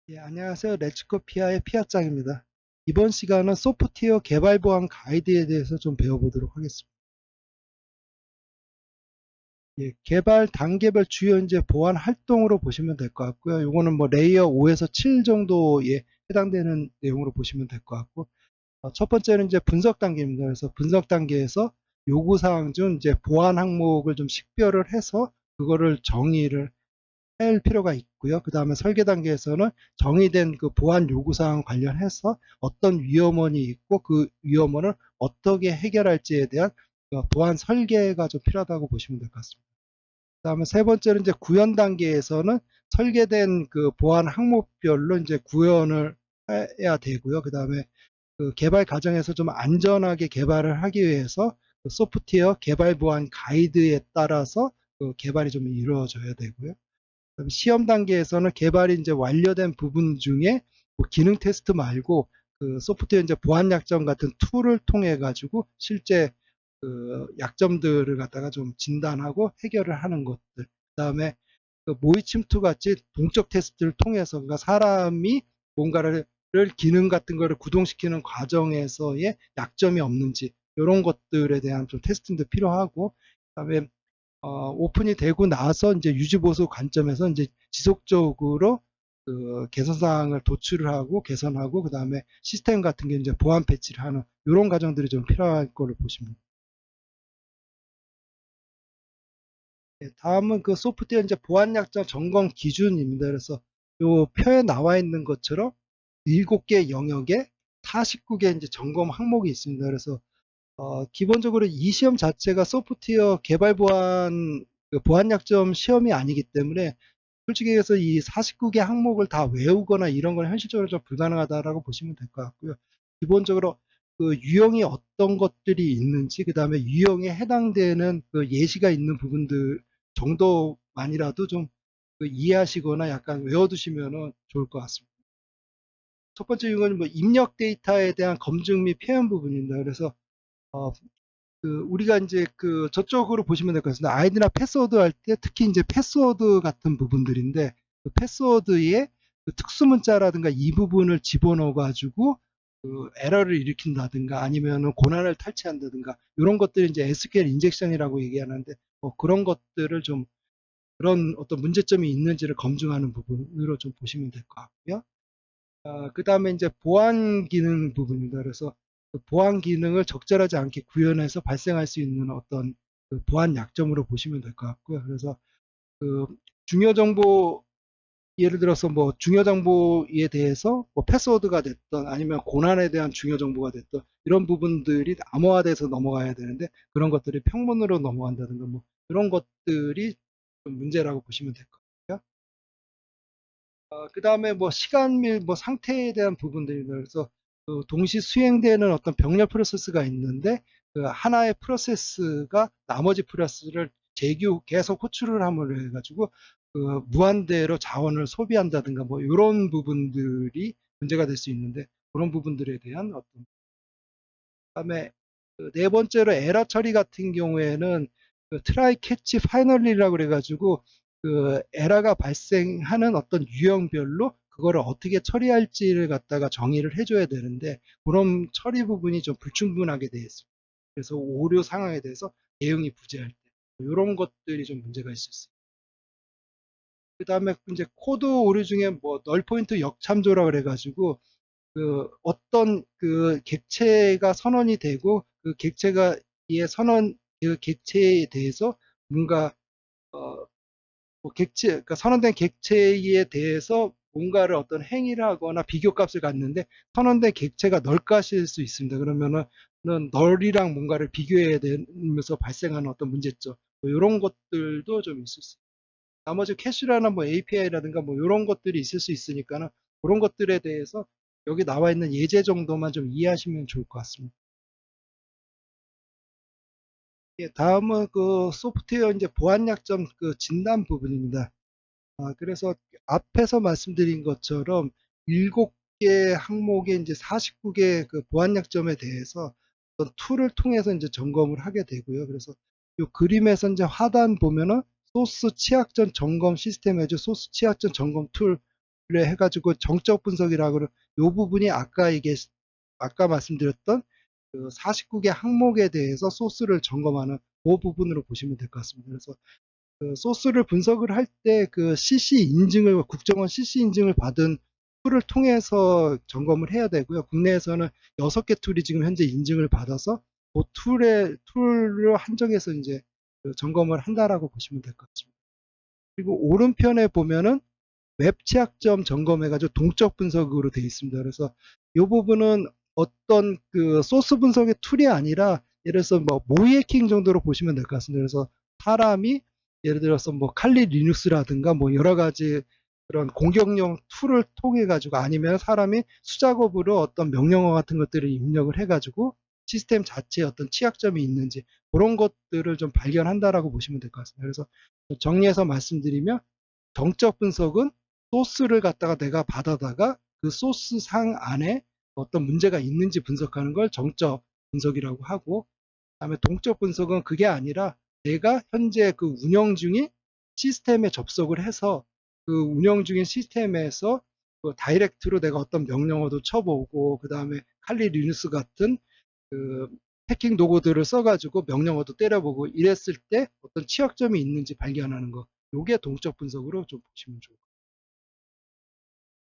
예, 안녕하세요. 렛츠고피아의 피아짱입니다. 이번 시간은 소프트웨어 개발 보안 가이드에 대해서 좀 배워보도록 하겠습니다. 예, 개발 단계별 주요 이제 보안 활동으로 보시면 될 것 같고요. 요거는 뭐 레이어 5에서 7 정도에 해당되는 내용으로 보시면 될 것 같고, 첫 번째는 이제 분석 단계입니다. 그래서 분석 단계에서 요구사항 중 이제 보안 항목을 좀 식별을 해서 그거를 정의를 할 필요가 있고요. 그 다음에 설계 단계에서는 정의된 그 보안 요구사항 관련해서 어떤 위험원이 있고 그 위험원을 어떻게 해결할지에 대한 보안 설계가 좀 필요하다고 보시면 될 것 같습니다. 그 다음에 세 번째는 이제 구현 단계에서는 설계된 그 보안 항목별로 이제 구현을 해야 되고요. 그 다음에 그 개발 과정에서 좀 안전하게 개발을 하기 위해서 그 소프트웨어 개발 보안 가이드에 따라서 그 개발이 좀 이루어져야 되고요. 시험 단계에서는 개발이 이제 완료된 부분 중에 뭐 기능 테스트 말고 그 소프트웨어 이제 보안 약점 같은 툴을 통해 가지고 실제 그 약점들을 갖다가 좀 진단하고 해결을 하는 것들. 그다음에 그 모의 침투 같이 동적 테스트를 통해서 그러니까 사람이 뭔가를 기능 같은 거를 구동시키는 과정에서의 약점이 없는지 이런 것들에 대한 좀 테스팅도 필요하고 그다음에 오픈이 되고 나서 이제 유지보수 관점에서 이제 지속적으로 그 개선사항을 도출을 하고 개선하고 그 다음에 시스템 같은 게 이제 보안 패치를 하는 이런 과정들이 좀 필요할 거로 보십니다. 예, 다음은 그 소프트웨어 이제 보안 약점 점검 기준입니다. 그래서 요 표에 나와 있는 것처럼 7개 영역에 49개 이제 점검 항목이 있습니다. 그래서 기본적으로 이 시험 자체가 소프트웨어 개발 보안 그 보안 약점 시험이 아니기 때문에 솔직히 얘기해서 이 49개 항목을 다 외우거나 이런 건 현실적으로 좀 불가능하다라고 보시면 될 것 같고요. 기본적으로 그 유형이 어떤 것들이 있는지, 그 다음에 유형에 해당되는 그 예시가 있는 부분들 정도만이라도 좀그 이해하시거나 약간 외워두시면 좋을 것 같습니다. 첫 번째 유형은 뭐 입력 데이터에 대한 검증 및 표현 부분입니다. 그래서 어, 그 우리가 이제 그 저쪽으로 보시면 될 것 같습니다. 아이디나 패스워드 할 때 특히 이제 패스워드 같은 부분들인데 그 패스워드에 그 특수 문자라든가 이 부분을 집어넣어 가지고 그 에러를 일으킨다든가 아니면은 고난을 탈취한다든가 이런 것들이 이제 SQL 인젝션이라고 얘기하는데 그런 것들을 좀 그런 어떤 문제점이 있는지를 검증하는 부분으로 좀 보시면 될 것 같고요. 그 다음에 이제 보안 기능 부분입니다. 그래서 그 보안 기능을 적절하지 않게 구현해서 발생할 수 있는 어떤 그 보안 약점으로 보시면 될 것 같고요. 그래서 그 중요 정보 예를 들어서 뭐 중요 정보에 대해서 뭐 패스워드가 됐던 아니면 고난에 대한 중요 정보가 됐던 이런 부분들이 암호화돼서 넘어가야 되는데 그런 것들이 평문으로 넘어간다든가 뭐 이런 것들이 좀 문제라고 보시면 될 것 같고요. 그 다음에 뭐 시간 및 뭐 상태에 대한 부분들입니다. 그래서 그 동시 수행되는 어떤 병렬 프로세스가 있는데 그 하나의 프로세스가 나머지 프로세스를 재규 계속 호출을 함으로 해가지고 그 무한대로 자원을 소비한다든가 뭐 이런 부분들이 문제가 될 수 있는데 그런 부분들에 대한 어떤 그다음에 그네 번째로 에러 처리 같은 경우에는 그 트라이 캐치 파이널리라고 그래가지고 그 에러가 발생하는 어떤 유형별로 그거를 어떻게 처리할지를 갖다가 정의를 해줘야 되는데 그런 처리 부분이 좀 불충분하게 되어 있습니다. 그래서 오류 상황에 대해서 대응이 부재할 때 이런 것들이 좀 문제가 있을 수 있습니다. 그 다음에 이제 코드 오류 중에 뭐 널포인트 역참조라 그래가지고 그 어떤 그 객체가 선언이 되고 그 객체가 이 선언 그 객체에 대해서 뭔가 뭐 객체 그러니까 선언된 객체에 대해서 뭔가를 어떤 행위를 하거나 비교값을 갖는데 선언된 객체가 널것일 수 있습니다. 그러면은 널이랑 뭔가를 비교해야 되면서 발생하는 어떤 문제점 뭐 이런 것들도 좀 있을 수 있습니다. 나머지 캐시라나 뭐 API라든가 뭐 이런 것들이 있을 수 있으니까는 그런 것들에 대해서 여기 나와 있는 예제 정도만 좀 이해하시면 좋을 것 같습니다. 예, 다음은 그 소프트웨어 이제 보안 약점 그 진단 부분입니다. 그래서 앞에서 말씀드린 것처럼 7개 항목에 이제 49개 그 보안 약점에 대해서 어떤 툴을 통해서 이제 점검을 하게 되고요. 그래서 이 그림에서 이제 하단 보면은 소스 취약점 점검 시스템 에죠 소스 취약점 점검 툴 해가지고 정적 분석이라고 하는 요 부분이 아까 말씀드렸던 그 49개 항목에 대해서 소스를 점검하는 그 부분으로 보시면 될 것 같습니다. 그래서 그 소스를 분석을 할 때 그 CC 인증을 국정원 CC 인증을 받은 툴을 통해서 점검을 해야 되고요. 국내에서는 6개 툴이 지금 현재 인증을 받아서 그 툴을 한정해서 이제 그 점검을 한다라고 보시면 될 것 같습니다. 그리고 오른편에 보면은 웹 취약점 점검해가지고 동적 분석으로 되어 있습니다. 그래서 이 부분은 어떤 그 소스 분석의 툴이 아니라 예를 들어서 뭐 모의 해킹 정도로 보시면 될 것 같습니다. 그래서 사람이 예를 들어서 뭐 칼리 리눅스라든가 뭐 여러 가지 그런 공격용 툴을 통해 가지고 아니면 사람이 수작업으로 어떤 명령어 같은 것들을 입력을 해가지고 시스템 자체에 어떤 취약점이 있는지 그런 것들을 좀 발견한다라고 보시면 될 것 같습니다. 그래서 정리해서 말씀드리면 정적 분석은 소스를 갖다가 내가 받아다가 그 소스 상 안에 어떤 문제가 있는지 분석하는 걸 정적 분석이라고 하고, 그다음에 동적 분석은 그게 아니라 내가 현재 그 운영 중인 시스템에 접속을 해서 그 운영 중인 시스템에서 그 다이렉트로 내가 어떤 명령어도 쳐보고, 그 다음에 칼리 리눅스 같은 그 해킹 도구들을 써가지고 명령어도 때려보고 이랬을 때 어떤 취약점이 있는지 발견하는 거. 요게 동적 분석으로 좀 보시면 좋을 것 같아요.